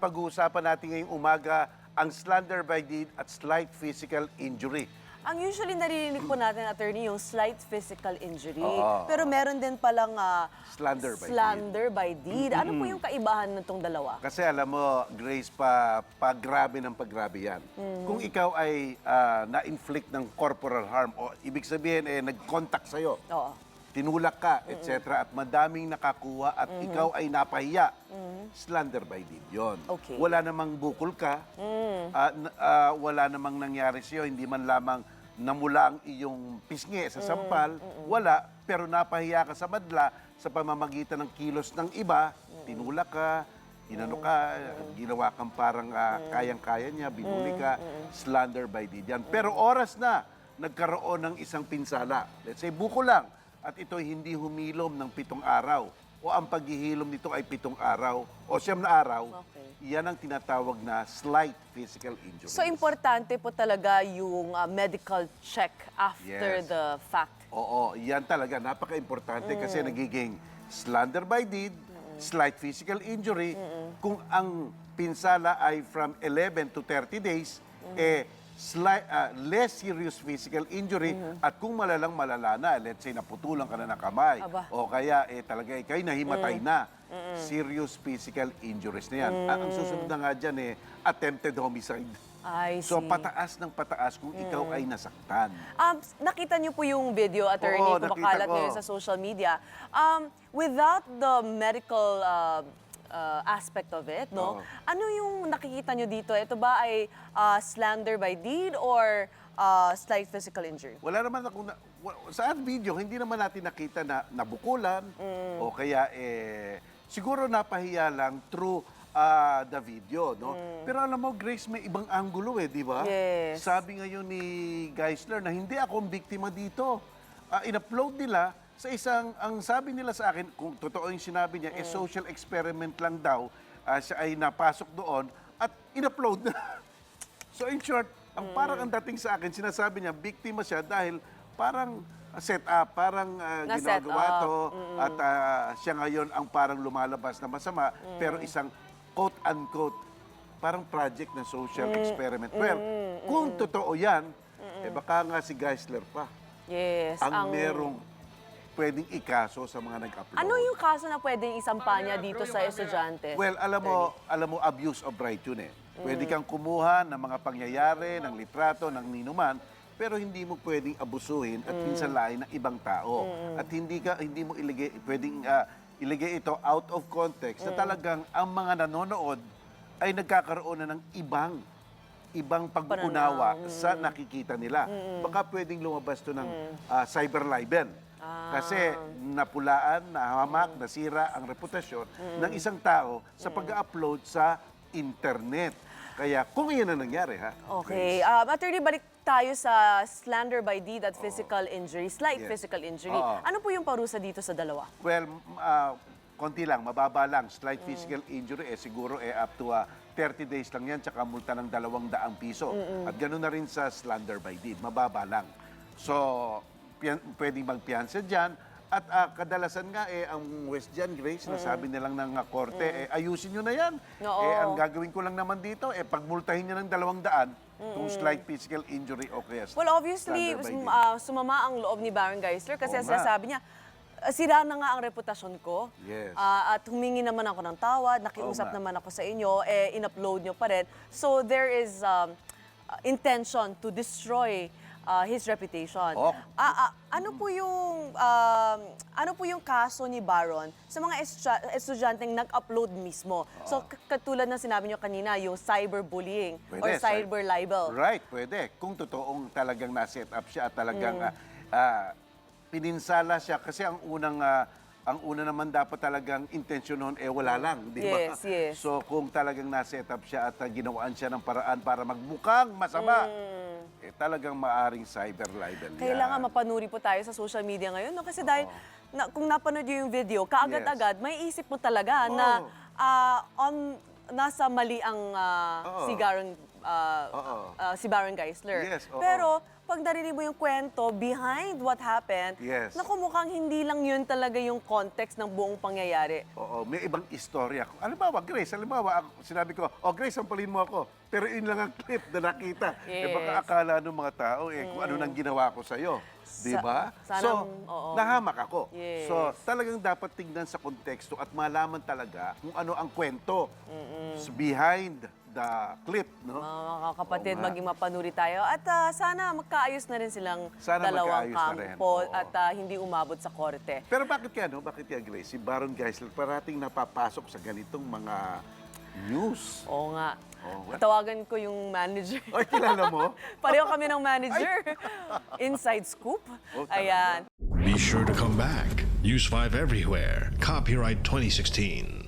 pag-uusapan natin ngayong umaga ang slander by deed at slight physical injury. Ang usually naririnig po natin, attorney, yung slight physical injury. Oo. Pero meron din palang Slander by deed. Ano po yung kaibahan nitong dalawa? Kasi alam mo, Grace, paggrabe ng paggrabe yan. Kung ikaw ay na-inflict ng corporal harm, o ibig sabihin, nag-contact sa'yo, Oo. tinulak ka, etc. At madaming nakakuha at ikaw ay napahiya, slander by deed yun. Okay. Wala namang bukol ka, wala namang nangyari sa'yo, hindi man lamang namula ang iyong pisngi sa sampal, wala, pero napahiya ka sa madla sa pamamagitan ng kilos ng iba, tinulak ka, inano ka, ginawa kang parang kayang-kaya niya, binuli ka, slander by deed yan. Pero oras na nagkaroon ng isang pinsala, let's say buko lang, at ito hindi humilom ng 7 araw, o ang paghihilom nito ay 7 araw, o 9 na araw, yan ang tinatawag na slight physical injury. So, importante po talaga yung medical check after Yes. the fact. Oo, yan talaga. Napaka-importante kasi nagiging slander by deed, slight physical injury. Kung ang pinsala ay from 11 to 30 days, less serious physical injury. At kung malalang malala na, let's say naputulan ka na ng kamay, Aba. o kaya talaga ikay nahimatay na, serious physical injuries na yan. Ang susunod na nga dyan, attempted homicide. I see. So pataas ng pataas kung ikaw ay nasaktan. Nakita niyo po yung video, attorney, Oo, kumakalat nakita ko. ngayon sa social media. Without the medical aspect of it, no? Oo. Ano yung nakikita niyo dito? Ito ba ay slander by deed or slight physical injury? Wala naman akong, sa video, hindi naman natin nakita na nabukulan o kaya siguro napahiya lang through the video, no? Pero alam mo, Grace, may ibang anggulo di ba? Yes. Sabi ngayon ni Geisler na hindi ako ang biktima dito. In-upload nila sa ang sabi nila sa akin, kung totoo yung sinabi niya, social experiment lang daw, siya ay napasok doon at in-upload na. So in short, ang parang ang dating sa akin, sinasabi niya, biktima siya dahil parang set up, parang Na-set ginagawa up. to at siya ngayon ang parang lumalabas na masama, pero isang quote-unquote, parang project na social experiment. Well, kung totoo yan, baka nga si Geisler pa Yes. ang merong pwedeng ikaso sa mga nag-upload. Ano yung kaso na pwedeng isampa niya dito sa estudyante? Well, alam mo, abuse of right yun Pwede kang kumuha ng mga pangyayari, ng litrato, ng ninuman, pero hindi mo pwedeng abusuhin at minsan lain ng ibang tao. At hindi mo pwedeng ilagay ito out of context na talagang ang mga nanonood ay nagkakaroon na ng ibang pag-unawa sa nakikita nila. Baka pwedeng lumabas to ng cyber libel. Kasi napulaan, nahamak, nasira ang reputasyon ng isang tao sa pag-upload sa internet. Kaya kung iyan ang nangyari, Okay. Attorney, balik tayo sa slander by deed at physical injury, slight Yes. physical injury. Oo. Ano po yung parusa dito sa dalawa? Well, konti lang, mababa lang. Slight physical injury, siguro up to 30 days lang yan, tsaka multa ng 200 piso. At ganoon na rin sa slander by deed, mababa lang. So, pwedeng magpiyansa dyan. At kadalasan nga, ang West dyan, Grace, nasabi nilang ng korte, ayusin nyo na yan. Oo. Ang gagawin ko lang naman dito, pagmultahin nyo ng 200 kung slight physical injury o kaya Well, obviously, slander by deed. sumama ang loob ni Baron Geisler kasi Oo nga. sabi niya, sira na nga ang reputasyon ko. Yes. At humingi naman ako ng tawad, nakiusap Oo nga. naman ako sa inyo, in-upload nyo pa rin. So there is intention to destroy his reputation. Oh. Ano po yung kaso ni Baron sa mga estudyanteng nag-upload mismo? So katulad ng sinabi nyo kanina, yung cyberbullying or cyber libel. Right, pwede. Kung totoong talagang na-set up siya at talagang pininsala siya. Kasi ang una naman dapat talagang intensyon noon wala lang, di ba? Yes, yes. So kung talagang na-set up siya at ginawaan siya ng paraan para magmukhang masama, talagang maaring cyber libel yan. Kailangan mapanuri po tayo sa social media ngayon, no? Kasi dahil kung napanood niyo yung video, kaagad-agad, may isip mo talaga na nasa mali ang si Baron Geisler. Yes, oo. Pero pag narinig mo yung kwento behind what happened, Yes. naku, mukhang hindi lang yun talaga yung context ng buong pangyayari. Oo, may ibang istorya. Halimbawa, Grace, sinabi ko, Grace, sampalin mo ako. Pero yun lang ang clip na nakita. Yes. Baka akala ng mga tao, kung ano nang ginawa ko sa'yo. Di ba? Sanang- So, oo. nahamak ako. Yes. So, talagang dapat tignan sa konteksto at malaman talaga kung ano ang kwento behind the clip, no? Mga kapatid, Oo nga. maging mapanuri tayo. At sana magkaayos na rin silang Sana dalawang magkaayos na rin. kampo Oo. at hindi umabot sa korte. Pero bakit kaya, no? Bakit kaya, Grace, si Baron Geisler parating napapasok sa ganitong mga news? Oo nga. Oo nga. Tawagan ko yung manager. Ay, kilala mo? Pareho kami ng manager. Inside scoop. Oh, talaga? Ayan. Be sure to come back. Use 5 everywhere. Copyright 2016.